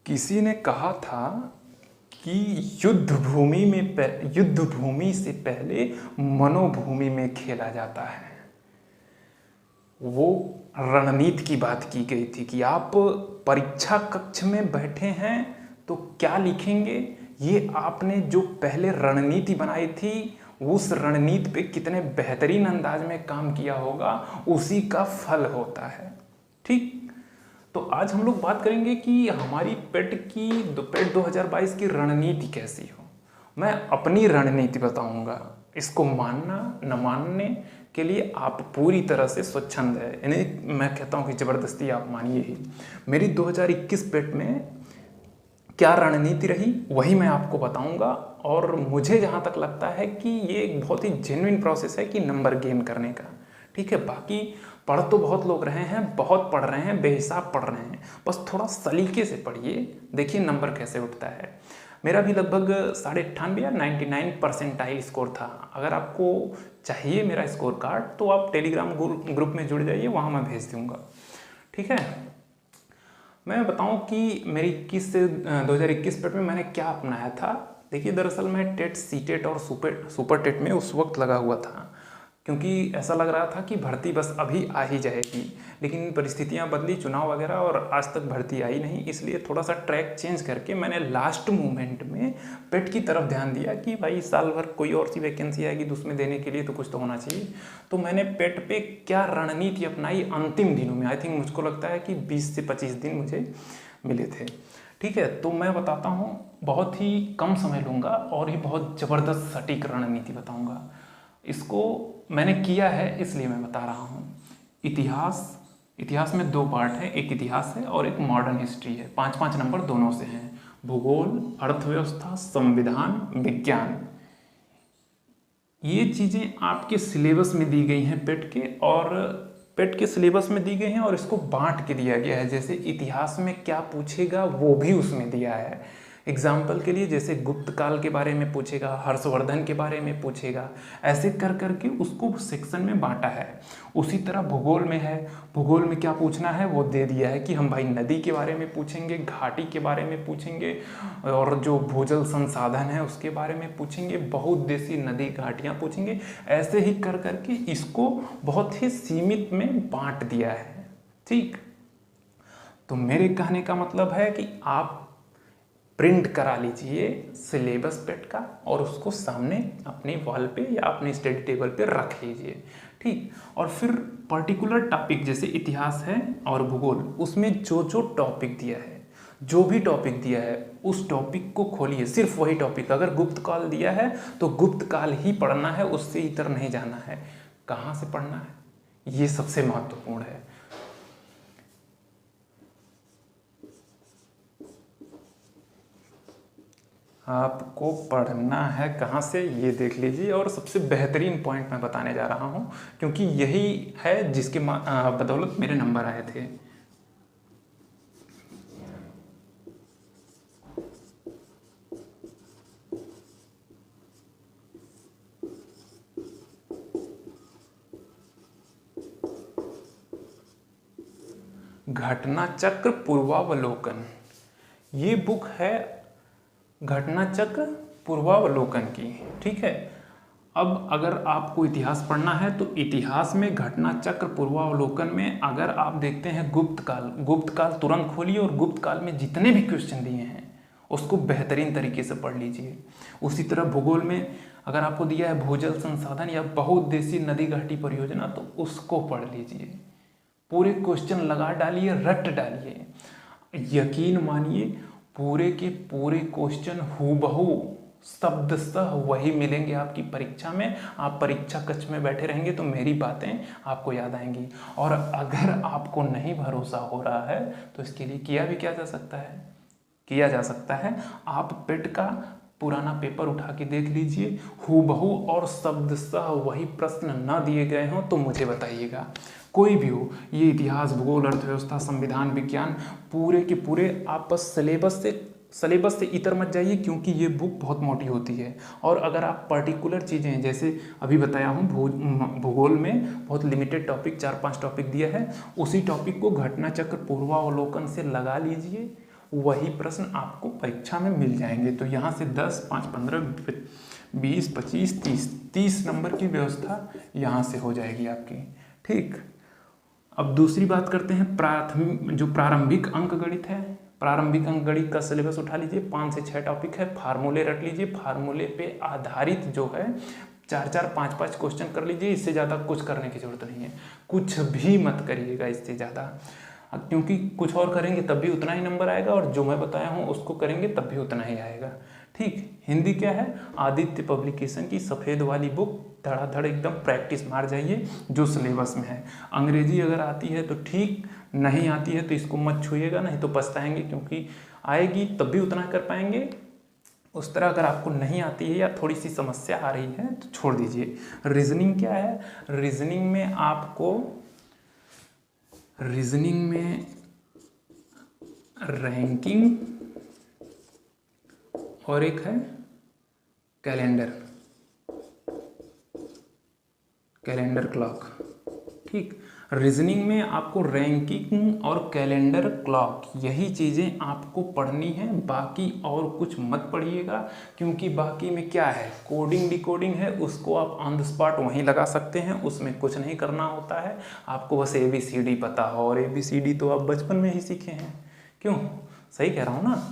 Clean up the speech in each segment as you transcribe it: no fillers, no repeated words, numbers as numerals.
किसी ने कहा था कि युद्ध भूमि से पहले मनोभूमि में खेला जाता है। वो रणनीति की बात की गई थी कि आप परीक्षा कक्ष में बैठे हैं तो क्या लिखेंगे, ये आपने जो पहले रणनीति बनाई थी उस रणनीति पे कितने बेहतरीन अंदाज में काम किया होगा, उसी का फल होता है। ठीक, तो आज हम लोग बात करेंगे कि हमारी पेट 2022 की रणनीति कैसी हो। मैं अपनी रणनीति बताऊंगा, इसको मानना न मानने के लिए आप पूरी तरह से स्वच्छंद है, यानी मैं कहता हूं कि ज़बरदस्ती आप मानिए ही। मेरी 2021 पेट में क्या रणनीति रही वही मैं आपको बताऊंगा, और मुझे जहां तक लगता है कि ये एक बहुत ही जेन्युइन प्रोसेस है कि नंबर गेन करने का। ठीक है, बाकी पढ़ तो बहुत लोग रहे हैं, बहुत पढ़ रहे हैं, बेहिसाब पढ़ रहे हैं, बस थोड़ा सलीके से पढ़िए, देखिए नंबर कैसे उठता है। मेरा भी लगभग 98.5 या 99% स्कोर था। अगर आपको चाहिए मेरा स्कोर कार्ड तो आप टेलीग्राम ग्रुप में जुड़ जाइए, वहाँ मैं भेज दूँगा। ठीक है, मैं बताऊं कि मेरी 2021 पेट में मैंने क्या अपनाया था। देखिए, दरअसल मैं टेट, सीटेट और सुपर टेट में उस वक्त लगा हुआ था, क्योंकि ऐसा लग रहा था कि भर्ती बस अभी आ ही जाएगी, लेकिन परिस्थितियां बदली, चुनाव वगैरह, और आज तक भर्ती आई नहीं। इसलिए थोड़ा सा ट्रैक चेंज करके मैंने लास्ट मोमेंट में पेट की तरफ ध्यान दिया कि भाई साल भर कोई और सी वैकेंसी आएगी तो उसमें देने के लिए तो कुछ तो होना चाहिए। तो मैंने पेट पे क्या रणनीति अपनाई अंतिम दिनों में, आई थिंक मुझको लगता है कि 20 से 25 दिन मुझे मिले थे। ठीक है, तो मैं बताता हूँ, बहुत ही कम समय लूँगा और ये बहुत ज़बरदस्त सटीक रणनीति बताऊँगा। इसको मैंने किया है इसलिए मैं बता रहा हूँ। इतिहास में 2 पार्ट है, एक इतिहास है और एक मॉडर्न हिस्ट्री है। 5-5 नंबर दोनों से हैं। भूगोल, अर्थव्यवस्था, संविधान, विज्ञान, ये चीज़ें आपके सिलेबस में दी गई हैं पेट के, और पेट के सिलेबस में दी गई हैं और इसको बांट के दिया गया है। जैसे इतिहास में क्या पूछेगा वो भी उसमें दिया है। एग्जाम्पल के लिए जैसे गुप्त काल के बारे में पूछेगा, हर्षवर्धन के बारे में पूछेगा, ऐसे कर करके उसको सेक्शन में बांटा है। उसी तरह भूगोल में है, भूगोल में क्या पूछना है वो दे दिया है कि हम भाई नदी के बारे में पूछेंगे, घाटी के बारे में पूछेंगे, और जो भूजल संसाधन है उसके बारे में पूछेंगे, बहुउद्देशीय नदी घाटियाँ पूछेंगे। ऐसे ही कर करके इसको बहुत ही सीमित में बांट दिया है। ठीक, तो मेरे कहने का मतलब है कि आप प्रिंट करा लीजिए सिलेबस पेट का और उसको सामने अपने वॉल पे या अपने स्टडी टेबल पे रख लीजिए। ठीक, और फिर पर्टिकुलर टॉपिक जैसे इतिहास है और भूगोल, उसमें जो जो टॉपिक दिया है, जो भी टॉपिक दिया है उस टॉपिक को खोलिए, सिर्फ वही टॉपिक। अगर गुप्त काल दिया है तो गुप्त काल ही पढ़ना है, उससे इतर नहीं जाना है। कहाँ से पढ़ना है ये सबसे महत्वपूर्ण है। आपको पढ़ना है कहाँ से ये देख लीजिए, और सबसे बेहतरीन पॉइंट मैं बताने जा रहा हूँ, क्योंकि यही है जिसके बदौलत मेरे नंबर आए थे। घटना चक्र पूर्वावलोकन, ये बुक है घटना चक्र पूर्वावलोकन की। ठीक है, अब अगर आपको इतिहास पढ़ना है तो इतिहास में घटना चक्र पूर्वावलोकन में अगर आप देखते हैं गुप्त काल तुरंत खोलिए और गुप्त काल में जितने भी क्वेश्चन दिए हैं उसको बेहतरीन तरीके से पढ़ लीजिए। उसी तरह भूगोल में अगर आपको दिया है भूजल संसाधन या बहुउद्देशीय नदी घाटी परियोजना तो उसको पढ़ लीजिए, पूरे क्वेश्चन लगा डालिए, रट डालिए। यकीन मानिए पूरे के पूरे क्वेश्चन हूबहू शब्दशः वही मिलेंगे आपकी परीक्षा में। आप परीक्षा कक्ष में बैठे रहेंगे तो मेरी बातें आपको याद आएंगी। और अगर आपको नहीं भरोसा हो रहा है तो इसके लिए किया जा सकता है, आप पेट का पुराना पेपर उठा के देख लीजिए, हूबहू और शब्दशः वही प्रश्न ना दिए गए हों तो मुझे बताइएगा। कोई भी हो, ये इतिहास, भूगोल, अर्थव्यवस्था, संविधान, विज्ञान, पूरे के पूरे आप बस सिलेबस से इतर मत जाइए, क्योंकि ये बुक बहुत मोटी होती है। और अगर आप पर्टिकुलर चीज़ें जैसे अभी बताया हूँ, भूगोल में बहुत लिमिटेड टॉपिक 4-5 टॉपिक दिया है, उसी टॉपिक को घटना चक्र पूर्वावलोकन से लगा लीजिए, वही प्रश्न आपको परीक्षा में मिल जाएंगे। तो यहाँ से 10, 5, 15, 20, 25, 30 नंबर की व्यवस्था यहाँ से हो जाएगी आपकी। ठीक, अब दूसरी बात करते हैं प्रारंभिक अंक गणित है। प्रारंभिक अंक गणित का सिलेबस उठा लीजिए, 5 से 6 टॉपिक है। फार्मूले रट लीजिए, फार्मूले पे आधारित जो है 4-4, 5-5 क्वेश्चन कर लीजिए। इससे ज़्यादा कुछ करने की जरूरत नहीं है, कुछ भी मत करिएगा इससे ज़्यादा, क्योंकि कुछ और करेंगे तब भी उतना ही नंबर आएगा और जो मैं बताया हूँ उसको करेंगे तब भी उतना ही आएगा। ठीक, हिंदी क्या है, आदित्य पब्लिकेशन की सफ़ेद वाली बुक धड़ाधड़ एकदम प्रैक्टिस मार जाइए जो सिलेबस में है। अंग्रेजी अगर आती है तो ठीक, नहीं आती है तो इसको मत छूइएगा, नहीं तो पछताएंगे, क्योंकि आएगी तब भी उतना कर पाएंगे। उस तरह अगर आपको नहीं आती है या थोड़ी सी समस्या आ रही है तो छोड़ दीजिए। रीजनिंग क्या है, रीजनिंग में आपको रैंकिंग और एक है कैलेंडर क्लॉक। ठीक, रीजनिंग में आपको रैंकिंग और कैलेंडर क्लॉक यही चीज़ें आपको पढ़नी है, बाकी और कुछ मत पढ़िएगा, क्योंकि बाकी में क्या है, कोडिंग डिकोडिंग है, उसको आप ऑन द स्पॉट वहीं लगा सकते हैं, उसमें कुछ नहीं करना होता है। आपको बस ABCD पता हो, और ABCD तो आप बचपन में ही सीखे हैं। क्यों, सही कह रहा हूँ ना।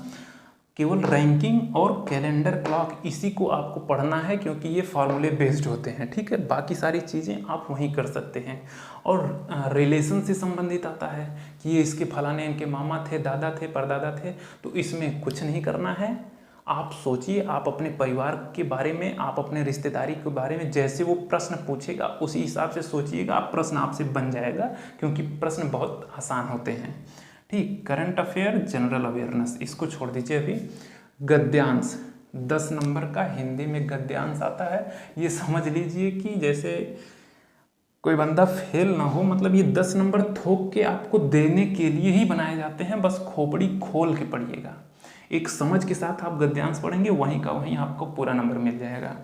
केवल रैंकिंग और कैलेंडर क्लॉक इसी को आपको पढ़ना है, क्योंकि ये फार्मूले बेस्ड होते हैं। ठीक है, बाकी सारी चीज़ें आप वहीं कर सकते हैं। और रिलेशन से संबंधित आता है कि ये इसके फलाने इनके मामा थे, दादा थे, परदादा थे, तो इसमें कुछ नहीं करना है। आप सोचिए, आप अपने परिवार के बारे में, आप अपने रिश्तेदारी के बारे में, जैसे वो प्रश्न पूछेगा उसी हिसाब से सोचिएगा, आप प्रश्न आपसे बन जाएगा, क्योंकि प्रश्न बहुत आसान होते हैं। ठीक, करंट अफेयर, जनरल अवेयरनेस इसको छोड़ दीजिए अभी। गद्यांश 10 नंबर का हिंदी में गद्यांश आता है। ये समझ लीजिए कि जैसे कोई बंदा फेल ना हो, मतलब ये 10 नंबर थोक के आपको देने के लिए ही बनाए जाते हैं, बस खोपड़ी खोल के पढ़िएगा। एक समझ के साथ आप गद्यांश पढ़ेंगे, वहीं का वहीं आपको पूरा नंबर मिल जाएगा।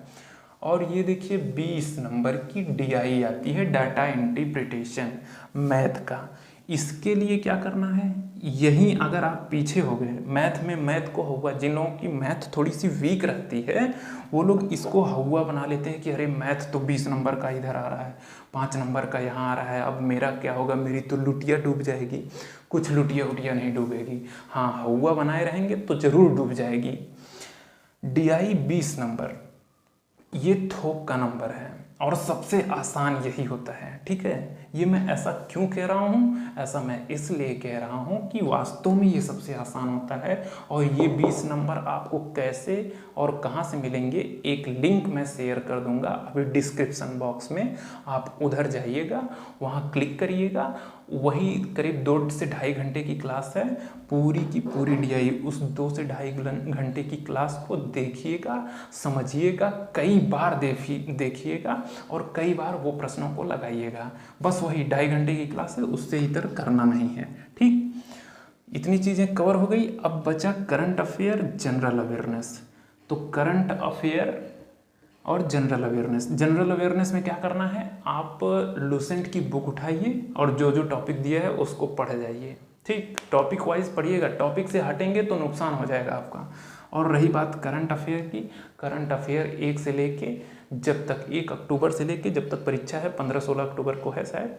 और ये देखिए 20 नंबर की DI आती है, डाटा इंटरप्रिटेशन, मैथ का। इसके लिए क्या करना है, यहीं अगर आप पीछे हो गए मैथ में, मैथ को हुआ, जिन लोगों की मैथ थोड़ी सी वीक रहती है वो लोग इसको हुआ बना लेते हैं कि अरे मैथ तो 20 नंबर का इधर आ रहा है, 5 नंबर का यहाँ आ रहा है, अब मेरा क्या होगा, मेरी तो लुटिया डूब जाएगी। कुछ लुटिया नहीं डूबेगी, हाँ हुआ बनाए रहेंगे तो ज़रूर डूब जाएगी। DI 20 नंबर ये थोक का नंबर है और सबसे आसान यही होता है। ठीक है, ये मैं ऐसा क्यों कह रहा हूँ, ऐसा मैं इसलिए कह रहा हूँ कि वास्तव में ये सबसे आसान होता है। और ये 20 नंबर आपको कैसे और कहाँ से मिलेंगे, एक लिंक मैं शेयर कर दूंगा अभी डिस्क्रिप्शन बॉक्स में, आप उधर जाइएगा, वहाँ क्लिक करिएगा। वही करीब 2 से ढाई घंटे की क्लास है, पूरी की पूरी DI उस 2 से ढाई घंटे की क्लास को देखिएगा, समझिएगा, कई बार देखिएगा और कई बार वो प्रश्नों को लगाइएगा। बस वही 2.5 घंटे की क्लास है, उससे इतर करना नहीं है। ठीक, इतनी चीज़ें कवर हो गई। अब बचा करंट अफेयर, जनरल अवेयरनेस। तो करंट अफेयर और जनरल अवेयरनेस, जनरल अवेयरनेस में क्या करना है, आप लुसेंट की बुक उठाइए और जो जो टॉपिक दिया है उसको पढ़ जाइए। ठीक, टॉपिक वाइज पढ़िएगा, टॉपिक से हटेंगे तो नुकसान हो जाएगा आपका। और रही बात करंट अफेयर की, करंट अफेयर 1 से लेके जब तक 1 अक्टूबर से लेके जब तक परीक्षा है, 15-16 अक्टूबर को है शायद,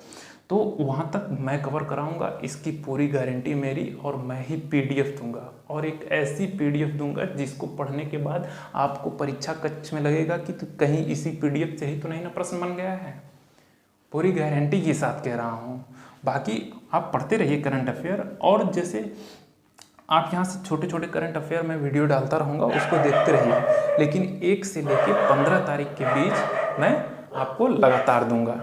तो वहाँ तक मैं कवर कराऊंगा, इसकी पूरी गारंटी मेरी। और मैं ही PDF दूंगा, और एक ऐसी PDF दूंगा जिसको पढ़ने के बाद आपको परीक्षा कक्ष में लगेगा कि तो कहीं इसी PDF से ही तो नहीं ना प्रश्न बन गया है। पूरी गारंटी के साथ कह रहा हूँ। बाकी आप पढ़ते रहिए करंट अफेयर, और जैसे आप यहाँ से छोटे छोटे करंट अफेयर में वीडियो डालता रहूँगा, उसको देखते रहिए, लेकिन 1 से लेके 15 तारीख के बीच मैं आपको लगातार दूंगा।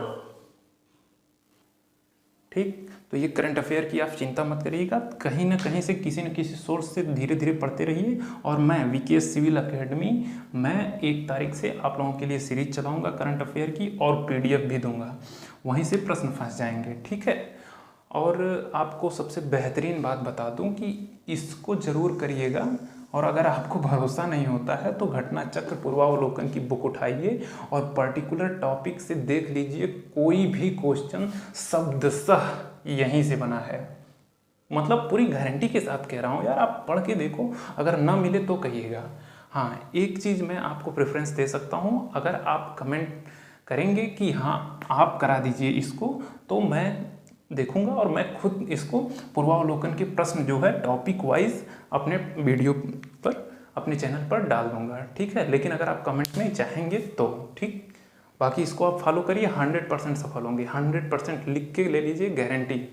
ठीक, तो ये करंट अफेयर की आप चिंता मत करिएगा, कहीं ना कहीं से किसी न किसी सोर्स से धीरे धीरे पढ़ते रहिए। और मैं VKS सिविल अकेडमी, मैं 1 तारीख से आप लोगों के लिए सीरीज चलाऊंगा करंट अफेयर की, और PDF भी दूंगा, वहीं से प्रश्न फंस जाएंगे। ठीक है, और आपको सबसे बेहतरीन बात बता दूं कि इसको ज़रूर करिएगा। और अगर आपको भरोसा नहीं होता है तो घटना चक्र पूर्वावलोकन की बुक उठाइए और पर्टिकुलर टॉपिक से देख लीजिए, कोई भी क्वेश्चन शब्दशः यहीं से बना है। मतलब पूरी गारंटी के साथ कह रहा हूँ यार, आप पढ़ के देखो, अगर ना मिले तो कहिएगा। हाँ, एक चीज़ मैं आपको प्रेफरेंस दे सकता हूँ, अगर आप कमेंट करेंगे कि हाँ आप करा दीजिए इसको, तो मैं देखूंगा और मैं खुद इसको पूर्वावलोकन के प्रश्न जो है टॉपिक वाइज अपने वीडियो पर, अपने चैनल पर डाल दूंगा, ठीक है। लेकिन अगर आप कमेंट में चाहेंगे तो ठीक, बाकी इसको आप फॉलो करिए, 100% सफल होंगे, 100% लिख के ले लीजिए, गारंटी।